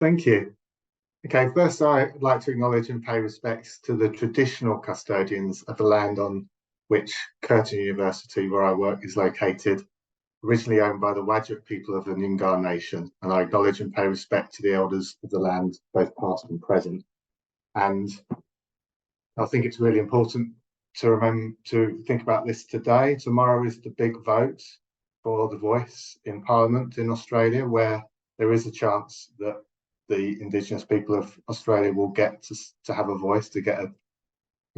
Thank you. Okay, first I'd like to acknowledge and pay respects to the traditional custodians of the land on which Curtin University, where I work, is located, originally owned by the Whadjuk people of the Noongar Nation, and I acknowledge and pay respect to the elders of the land, both past and present. And I think it's really important to remember to think about this today. Tomorrow is the big vote for the voice in Parliament in Australia, where there is a chance that the Indigenous people of Australia will get to have a voice, to get a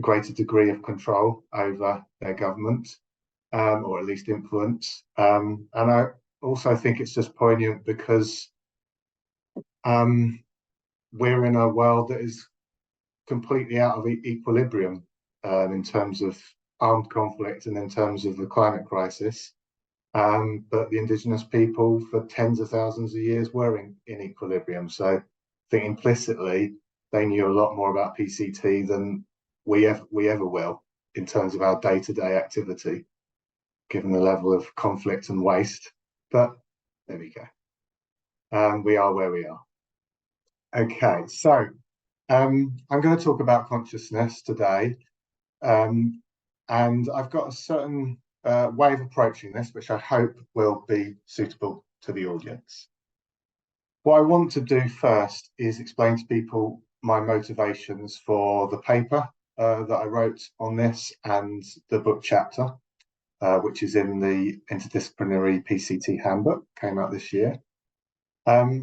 greater degree of control over their government, or at least influence. And I also think it's just poignant because we're in a world that is completely out of equilibrium in terms of armed conflict and in terms of the climate crisis. But the Indigenous people for tens of thousands of years were in equilibrium. So I think implicitly they knew a lot more about PCT than we ever will in terms of our day-to-day activity, given the level of conflict and waste. But there we go. We are where we are. Okay, so I'm going to talk about consciousness today. And I've got a certain way of approaching this, which I hope will be suitable to the audience. What I want to do first is explain to people my motivations for the paper that I wrote on this and the book chapter, which is in the Interdisciplinary PCT Handbook, came out this year. I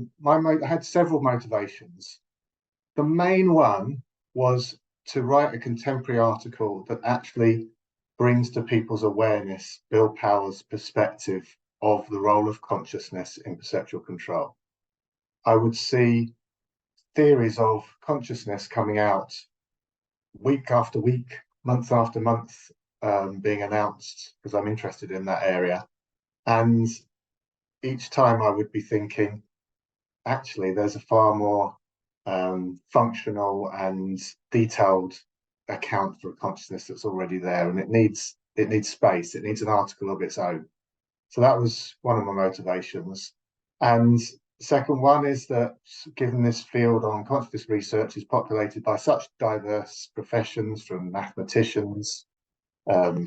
had several motivations. The main one was to write a contemporary article that actually brings to people's awareness Bill Power's perspective of the role of consciousness in perceptual control. I would see theories of consciousness coming out week after week, month after month, being announced, because I'm interested in that area. And each time I would be thinking, actually, there's a far more functional and detailed account for a consciousness that's already there, and it needs space. It needs an article of its own. So that was one of my motivations. And the second one is that given this field on consciousness research is populated by such diverse professions, from mathematicians,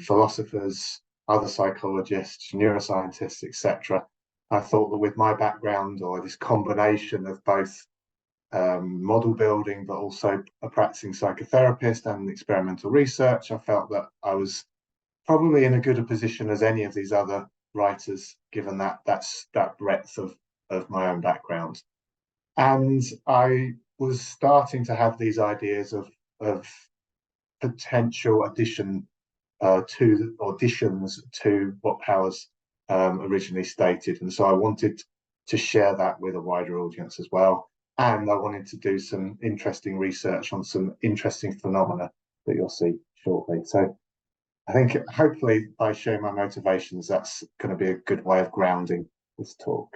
philosophers, other psychologists, neuroscientists, etc., I thought that with my background, or this combination of both model building, but also a practicing psychotherapist and experimental research, I felt that I was probably in as good a position as any of these other writers, given that breadth of my own background. And I was starting to have these ideas of potential additions to what Powers originally stated. And so I wanted to share that with a wider audience as well. And I wanted to do some interesting research on some interesting phenomena that you'll see shortly. So I think hopefully by sharing my motivations, that's going to be a good way of grounding this talk.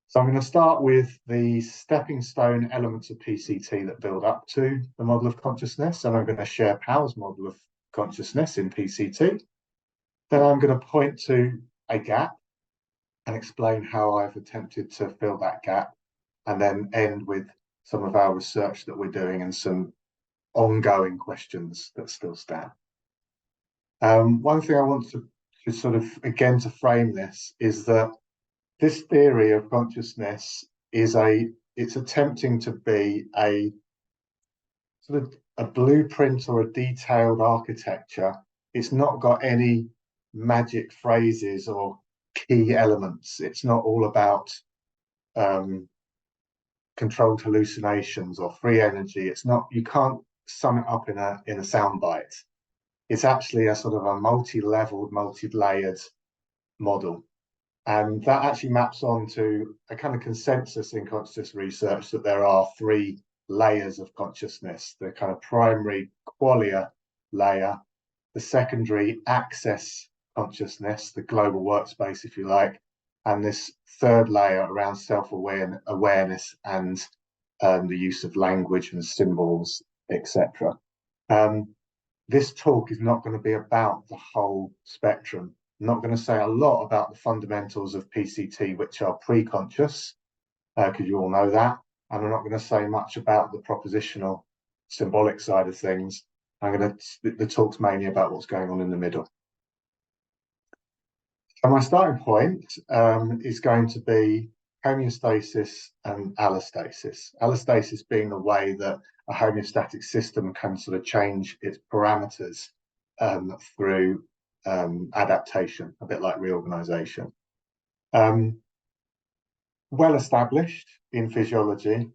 So I'm going to start with the stepping stone elements of PCT that build up to the model of consciousness. And I'm going to share Powers' model of consciousness in PCT. Then I'm going to point to a gap and explain how I've attempted to fill that gap, and then end with some of our research that we're doing and some ongoing questions that still stand. One thing I want to sort of, again, to frame this is that this theory of consciousness it's attempting to be a sort of a blueprint or a detailed architecture. It's not got any magic phrases or key elements. It's not all about controlled hallucinations or free energy. It's not, you can't sum it up in a soundbite. It's actually a sort of a multi-leveled, multi-layered model. And that actually maps onto a kind of consensus in consciousness research that there are three layers of consciousness: the kind of primary qualia layer, the secondary access consciousness, the global workspace, if you like, and this third layer around self-awareness and the use of language and symbols, etc. This talk is not going to be about the whole spectrum. I'm not going to say a lot about the fundamentals of PCT, which are pre-conscious, because you all know that. and I'm not going to say much about the propositional symbolic side of things. The talk's mainly about what's going on in the middle. And my starting point is going to be homeostasis and allostasis. Allostasis being the way that a homeostatic system can sort of change its parameters through adaptation, a bit like reorganisation. Well established in physiology.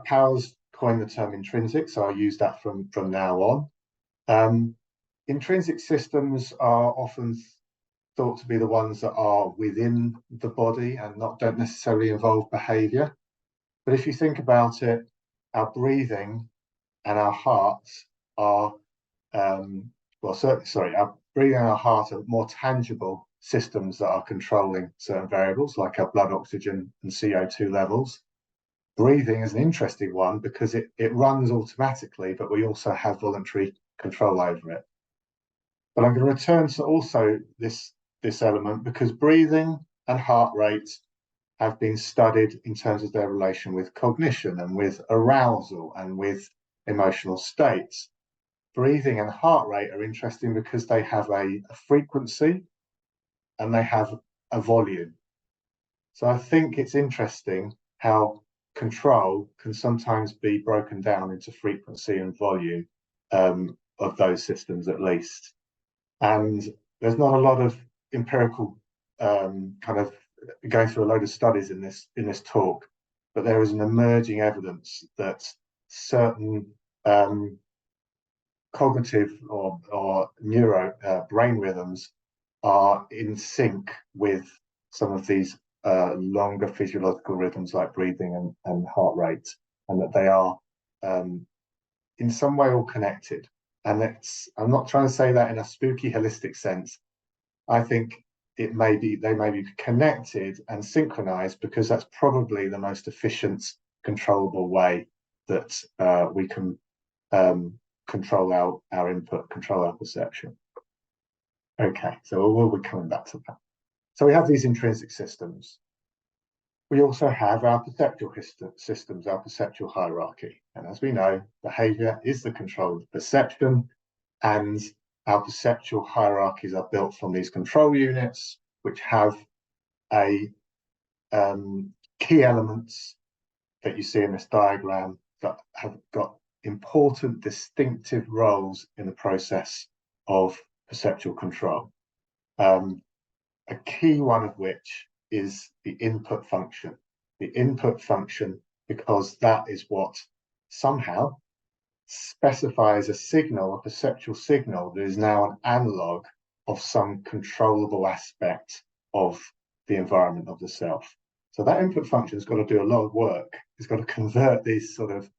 Powers coined the term intrinsic, so I'll use that from now on. Intrinsic systems are often thought to be the ones that are within the body and don't necessarily involve behaviour. But if you think about it, our breathing and our hearts are, our breathing and our heart are more tangible systems that are controlling certain variables like our blood oxygen and CO2 levels. Breathing is an interesting one because it runs automatically, but we also have voluntary control over it. But I'm going to return to also this element because breathing and heart rate have been studied in terms of their relation with cognition and with arousal and with emotional states. Breathing and heart rate are interesting because they have a frequency and they have a volume. So I think it's interesting how control can sometimes be broken down into frequency and volume of those systems at least. And there's not a lot of empirical kind of going through a load of studies in this talk, but there is an emerging evidence that certain cognitive or neuro brain rhythms are in sync with some of these longer physiological rhythms like breathing and heart rate, and that they are in some way all connected. And I'm not trying to say that in a spooky holistic sense. I think they may be connected and synchronized because that's probably the most efficient, controllable way that we can control our input, control our perception. Okay, so we'll be coming back to that. So we have these intrinsic systems. We also have our perceptual systems, our perceptual hierarchy. And as we know, behaviour is the control of perception, and our perceptual hierarchies are built from these control units, which have key elements that you see in this diagram that have got important distinctive roles in the process of perceptual control. A key one of which is the input function. The input function, because that is what somehow specifies a signal, a perceptual signal that is now an analog of some controllable aspect of the environment of the self. So that input function has got to do a lot of work. It's got to convert these sensory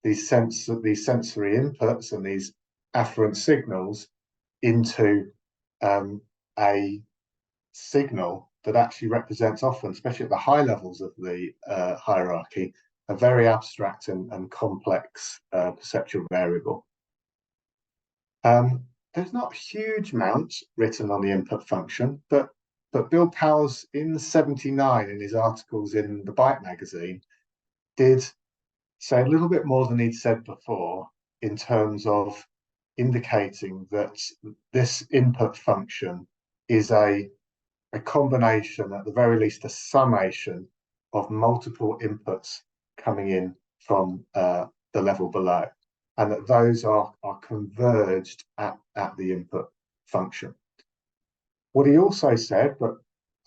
inputs and these afferent signals into a signal that actually represents often, especially at the high levels of the hierarchy, a very abstract and complex perceptual variable. There's not huge amounts written on the input function, but Bill Powers in '79 in his articles in the Byte magazine did say a little bit more than he'd said before in terms of indicating that this input function is a combination, at the very least a summation of multiple inputs coming in from the level below, and that those are converged at the input function. What he also said,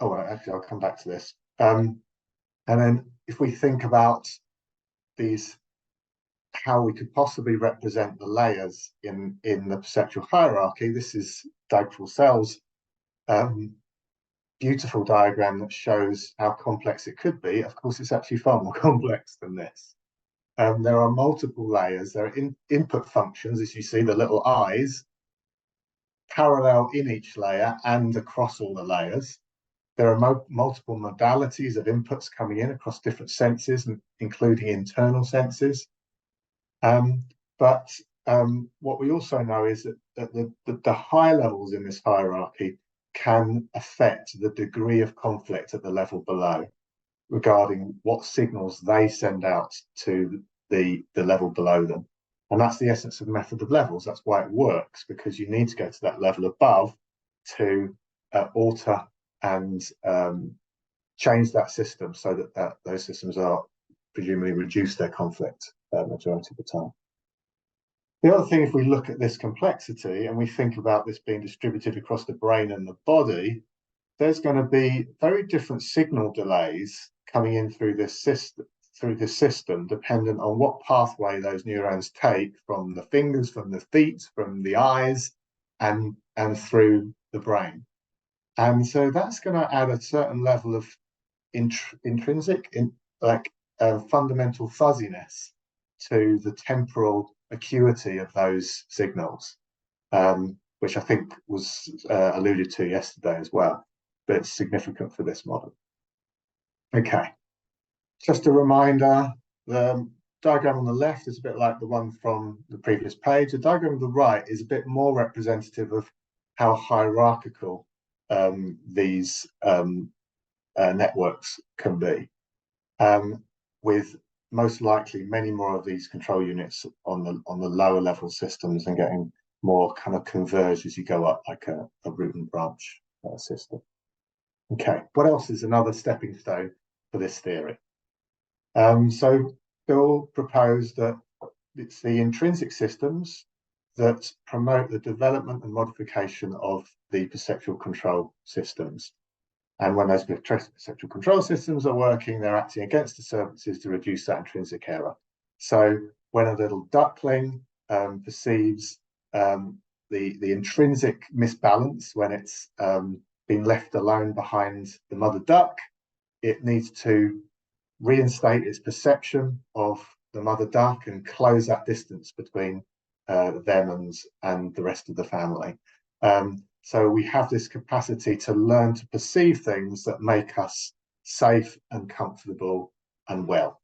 actually I'll come back to this. And then if we think about how we could possibly represent the layers in the perceptual hierarchy, this is Doug Purcell's beautiful diagram that shows how complex it could be. Of course, it's actually far more complex than this. There are multiple layers. There are input functions, as you see, the little eyes, parallel in each layer and across all the layers. There are multiple modalities of inputs coming in across different senses, including internal senses. But what we also know is that the high levels in this hierarchy can affect the degree of conflict at the level below. regarding what signals they send out to the level below them. And that's the essence of method of levels. That's why it works, because you need to go to that level above to alter and change that system so that those systems are presumably reduce their conflict majority of the time. The other thing, if we look at this complexity and we think about this being distributed across the brain and the body, there's going to be very different signal delays coming in through this system, dependent on what pathway those neurons take from the fingers, from the feet, from the eyes, and through the brain. And so that's going to add a certain level of intrinsic, fundamental fuzziness to the temporal acuity of those signals, which I think was alluded to yesterday as well, but it's significant for this model. Okay, just a reminder, the diagram on the left is a bit like the one from the previous page. The diagram on the right is a bit more representative of how hierarchical these networks can be, with most likely many more of these control units on the lower level systems and getting more kind of converged as you go up, like a root and branch system. Okay, what else is another stepping stone for this theory? So Bill proposed that it's the intrinsic systems that promote the development and modification of the perceptual control systems. And when those perceptual control systems are working, they're acting against disturbances to reduce that intrinsic error. So when a little duckling perceives the intrinsic misbalance, when it's been left alone behind the mother duck, it needs to reinstate its perception of the mother duck and close that distance between them and the rest of the family. So we have this capacity to learn to perceive things that make us safe and comfortable and well.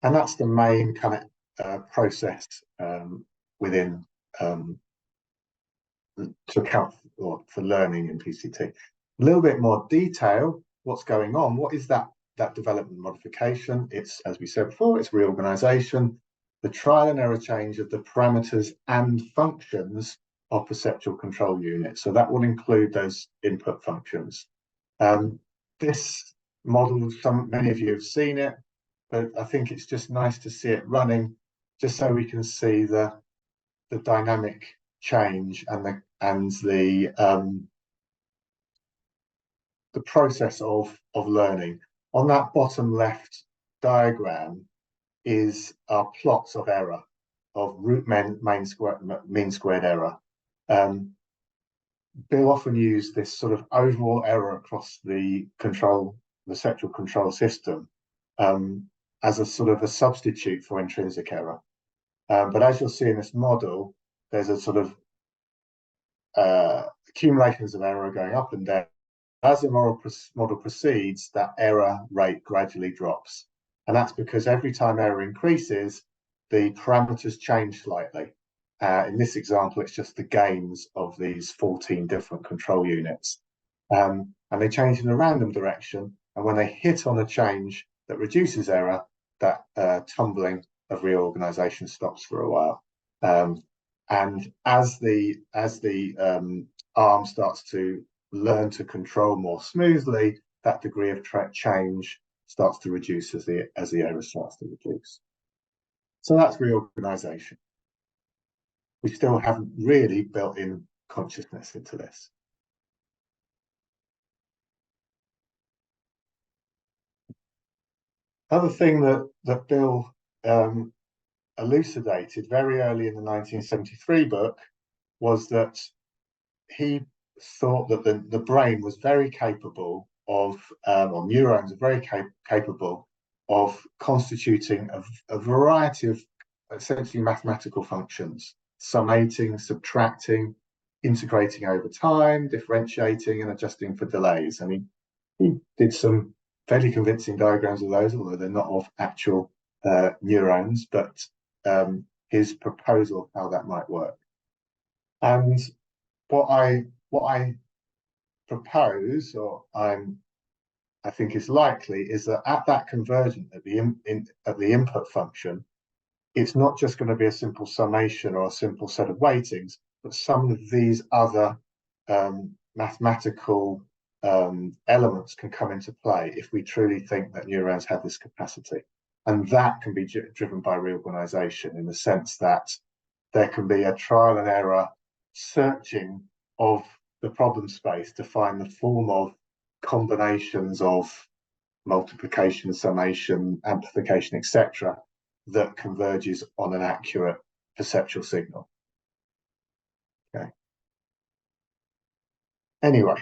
And that's the main kind of process within to account for learning in PCT. A little bit more detail, what's going on? What is that development modification? It's, as we said before, it's reorganisation, the trial and error change of the parameters and functions of perceptual control units. So that will include those input functions. This model, many of you have seen it, but I think it's just nice to see it running, just so we can see the dynamic change and the process of learning. On that bottom left diagram is our plots of error, of root mean squared error. Bill often used this sort of overall error across the perceptual control system as a sort of a substitute for intrinsic error. But as you'll see in this model, there's a sort of accumulations of error going up and down. As the model proceeds, that error rate gradually drops. And that's because every time error increases, the parameters change slightly. In this example, it's just the gains of these 14 different control units. And they change in a random direction. And when they hit on a change that reduces error, that tumbling of reorganization stops for a while. And as the arm starts to learn to control more smoothly, that degree of change starts to reduce as the error starts to reduce. So that's reorganization. We still haven't really built in consciousness into this. Other thing that Bill elucidated very early in the 1973 book was that he thought that the brain was very capable of, or neurons are very capable of constituting a variety of essentially mathematical functions, summating, subtracting, integrating over time, differentiating and adjusting for delays. I mean, he did some fairly convincing diagrams of those, although they're not of actual neurons, but his proposal of how that might work. And what I propose, or I'm I think is likely is that at that convergent, at the input function, it's not just going to be a simple summation or a simple set of weightings, but some of these other mathematical elements can come into play if we truly think that neurons have this capacity. And that can be driven by reorganization, in the sense that there can be a trial and error searching of the problem space to find the form of combinations of multiplication, summation, amplification, etc., that converges on an accurate perceptual signal. Okay. Anyway,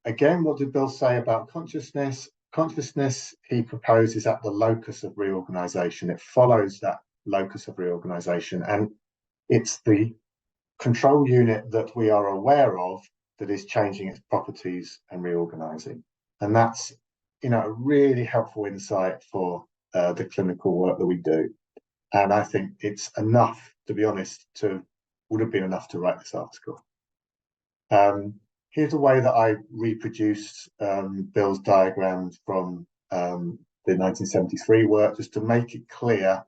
again, what did Bill say about consciousness? Consciousness, he proposes, at the locus of reorganization. It follows that locus of reorganization, and it's the control unit that we are aware of that is changing its properties and reorganizing. And that's, a really helpful insight for the clinical work that we do. And I think it's enough, to be honest, would have been enough to write this article. Here's a way that I reproduced Bill's diagrams from the 1973 work, just to make it clear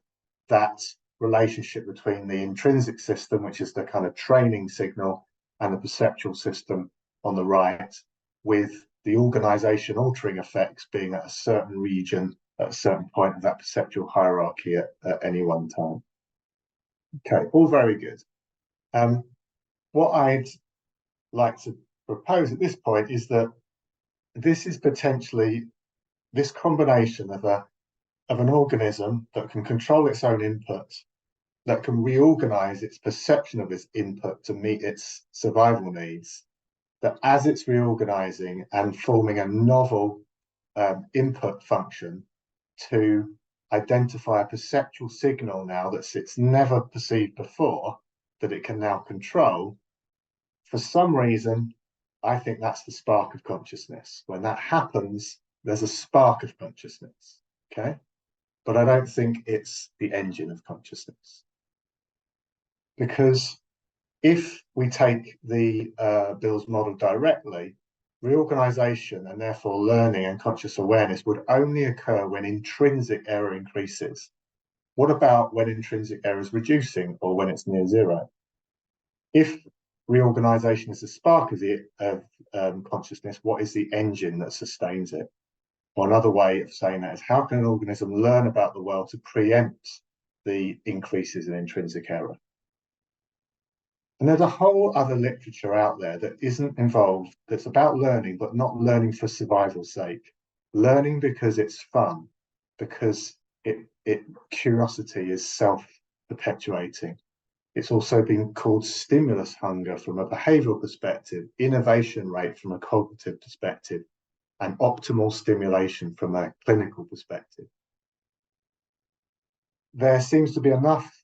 that relationship between the intrinsic system, which is the kind of training signal, and the perceptual system on the right, with the organization altering effects being at a certain region, at a certain point of that perceptual hierarchy at any one time. Okay, all very good. What I'd like to propose at this point is that this is potentially this combination of an organism that can control its own input, that can reorganize its perception of its input to meet its survival needs, that as it's reorganizing and forming a novel input function to identify a perceptual signal now that it's never perceived before, that it can now control, for some reason, I think that's the spark of consciousness. When that happens, there's a spark of consciousness, okay? But I don't think it's the engine of consciousness. Because if we take the Bill's model directly, reorganization and therefore learning and conscious awareness would only occur when intrinsic error increases. What about when intrinsic error is reducing, or when it's near zero? If reorganization is the spark of consciousness, what is the engine that sustains it? Or another way of saying that is, how can an organism learn about the world to preempt the increases in intrinsic error? And there's a whole other literature out there that isn't involved, that's about learning, but not learning for survival's sake. Learning because it's fun, because curiosity is self-perpetuating. It's also been called stimulus hunger from a behavioural perspective, innovation rate from a cognitive perspective, and optimal stimulation from a clinical perspective. There seems to be enough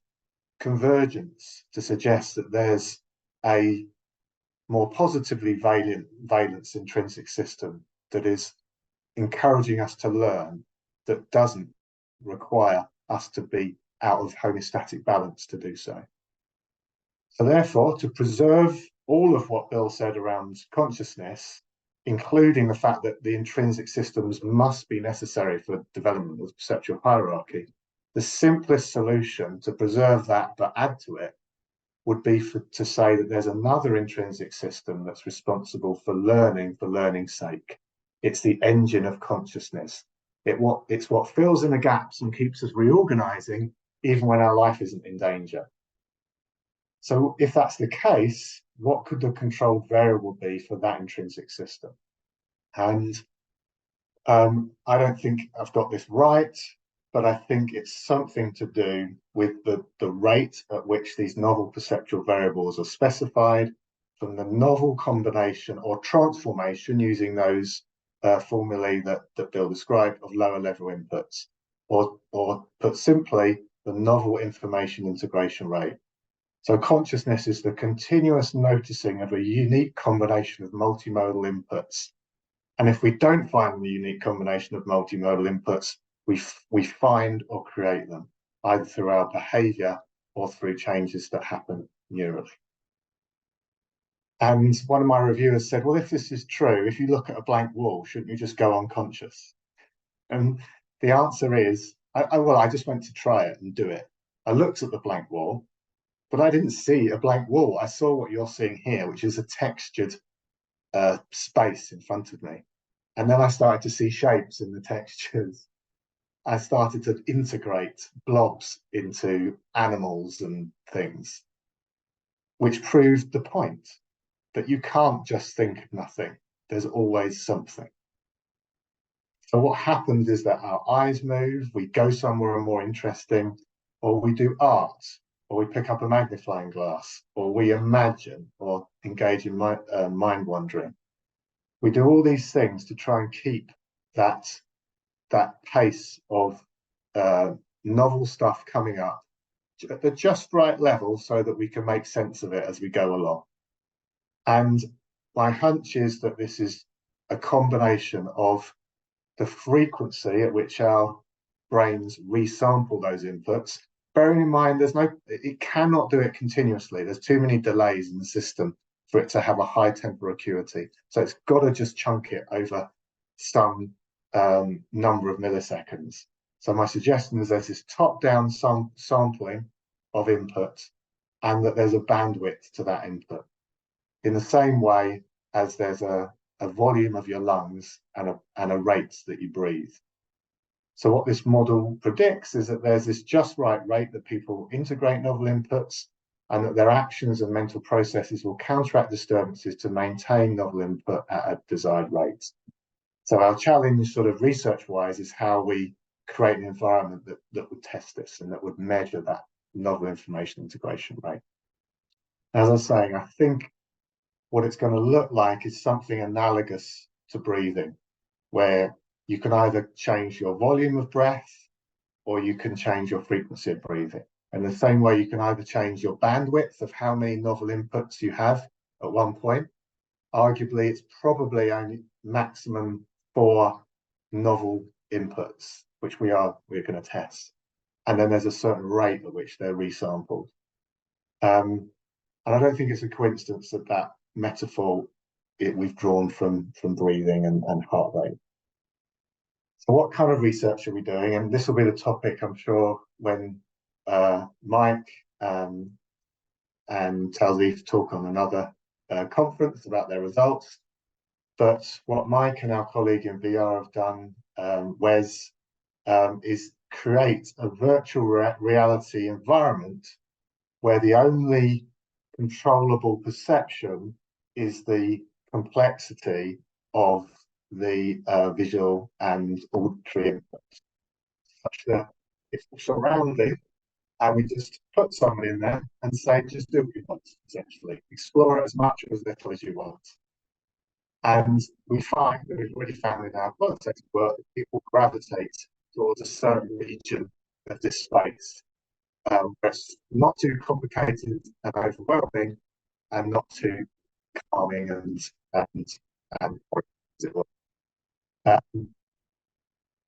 convergence to suggest that there's a more positively valence intrinsic system that is encouraging us to learn, that doesn't require us to be out of homeostatic balance to do so. So therefore, to preserve all of what Bill said around consciousness, including the fact that the intrinsic systems must be necessary for development of perceptual hierarchy, the simplest solution to preserve that but add to it would be to say that there's another intrinsic system that's responsible for learning's sake. It's the engine of consciousness. It's what fills in the gaps and keeps us reorganizing even when our life isn't in danger. So if that's the case, what could the controlled variable be for that intrinsic system? And I don't think I've got this right, but I think it's something to do with the rate at which these novel perceptual variables are specified, from the novel combination or transformation using those formulae that Bill described of lower level inputs, or put simply, the novel information integration rate. So consciousness is the continuous noticing of a unique combination of multimodal inputs. And if we don't find the unique combination of multimodal inputs, we find or create them, either through our behaviour or through changes that happen neurally. And one of my reviewers said, well, if this is true, if you look at a blank wall, shouldn't you just go unconscious? And the answer is, I just went to try it and do it. I looked at the blank wall, but I didn't see a blank wall. I saw what you're seeing here, which is a textured space in front of me. And then I started to see shapes in the textures. I started to integrate blobs into animals and things, which proved the point that you can't just think of nothing. There's always something. So what happens is that our eyes move, we go somewhere more interesting, or we do art, or we pick up a magnifying glass, or we imagine or engage in mind wandering. We do all these things to try and keep that pace of novel stuff coming up at the just right level so that we can make sense of it as we go along. And my hunch is that this is a combination of the frequency at which our brains resample those inputs. Bearing in mind, it cannot do it continuously. There's too many delays in the system for it to have a high temporal acuity. So it's got to just chunk it over some number of milliseconds. So my suggestion is there's this top-down sampling of input, and that there's a bandwidth to that input. In the same way as there's a volume of your lungs and a rate that you breathe. So what this model predicts is that there's this just right rate that people integrate novel inputs, and that their actions and mental processes will counteract disturbances to maintain novel input at a desired rate. So our challenge sort of research-wise is how we create an environment that would test this and that would measure that novel information integration rate. As I was saying, I think what it's going to look like is something analogous to breathing, where you can either change your volume of breath or you can change your frequency of breathing. And the same way you can either change your bandwidth of how many novel inputs you have at one point. Arguably, it's probably only maximum 4 novel inputs, which we're going to test. And then there's a certain rate at which they're resampled. And I don't think it's a coincidence that metaphor we've drawn from breathing and heart rate. So what kind of research are we doing? And this will be the topic, I'm sure, when Mike and Talzif talk on another conference about their results. But what Mike and our colleague in VR have done, Wes, is create a virtual reality environment where the only controllable perception is the complexity of the visual and auditory inputs, such that it's surrounded, and we just put someone in there and say, just do what you want, essentially. Explore it as much or as little as you want. And we find that we've already found in our qualitative work that people gravitate towards a certain region of this space. It's not too complicated and overwhelming, and not too calming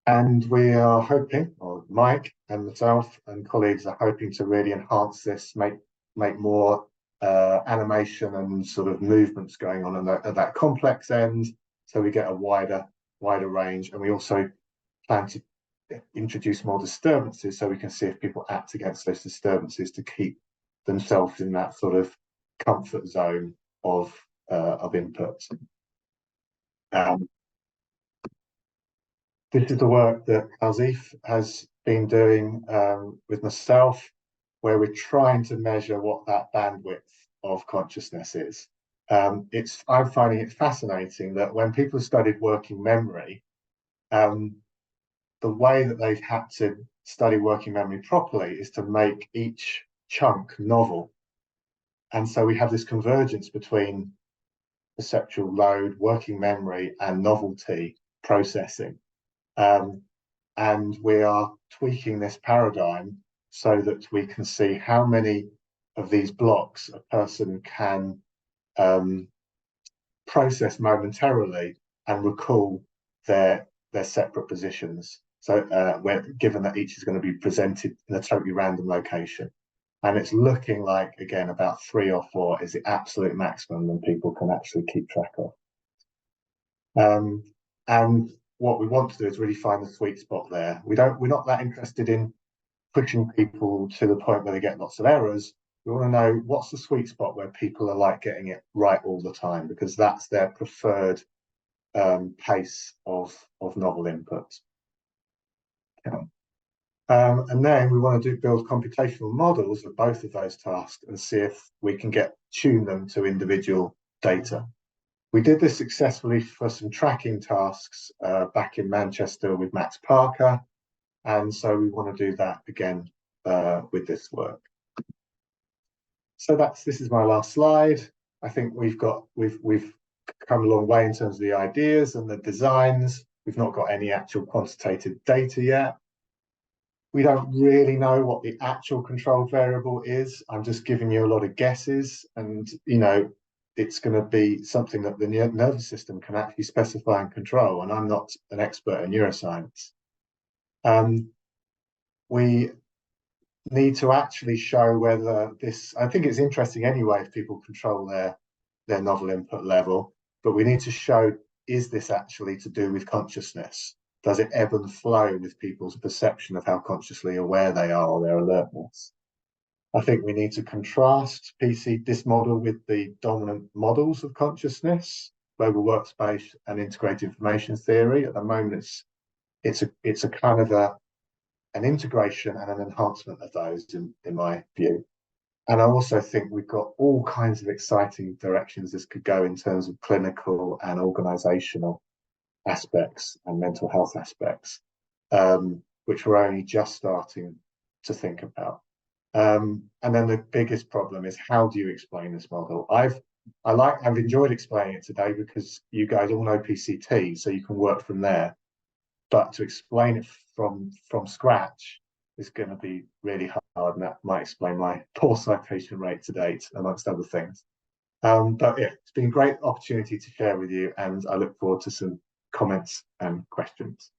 and we are hoping, or Mike and myself and colleagues are hoping to really enhance this, make more animation and sort of movements going on at that complex end, so we get a wider range. And we also plan to introduce more disturbances so we can see if people act against those disturbances to keep themselves in that sort of comfort zone of input. This is the work that Talzif has been doing with myself, where we're trying to measure what that bandwidth of consciousness is. I'm finding it fascinating that when people studied working memory, the way that they've had to study working memory properly is to make each chunk novel. And so we have this convergence between perceptual load, working memory, and novelty processing. And we are tweaking this paradigm so that we can see how many of these blocks a person can process momentarily and recall their separate positions. So given that each is going to be presented in a totally random location. And it's looking like, again, about 3 or 4 is the absolute maximum that people can actually keep track of. And what we want to do is really find the sweet spot there. We're not that interested in pushing people to the point where they get lots of errors. We want to know what's the sweet spot where people are like getting it right all the time, because that's their preferred pace of novel input. And then we want to build computational models of both of those tasks and see if we can tune them to individual data. We did this successfully for some tracking tasks back in Manchester with Max Parker, and so we want to do that again with this work. So this is my last slide. I think we've come a long way in terms of the ideas and the designs. We've not got any actual quantitative data yet. We don't really know what the actual control variable is. I'm just giving you a lot of guesses, and it's going to be something that the nervous system can actually specify and control, and I'm not an expert in neuroscience. We need to actually show whether I think it's interesting anyway if people control their novel input level, but we need to show, is this actually to do with consciousness? Does it ebb and flow with people's perception of how consciously aware they are or their alertness? I think we need to contrast this model with the dominant models of consciousness, global workspace and integrated information theory. At the moment, it's a kind of an integration and an enhancement of those in my view. And I also think we've got all kinds of exciting directions this could go in terms of clinical and organizational aspects and mental health aspects, which we're only just starting to think about. And then the biggest problem is, how do you explain this model? I've enjoyed explaining it today because you guys all know PCT, so you can work from there. But to explain it from scratch is going to be really hard, and that might explain my poor citation rate to date, amongst other things. But yeah, it's been a great opportunity to share with you, and I look forward to some comments and questions.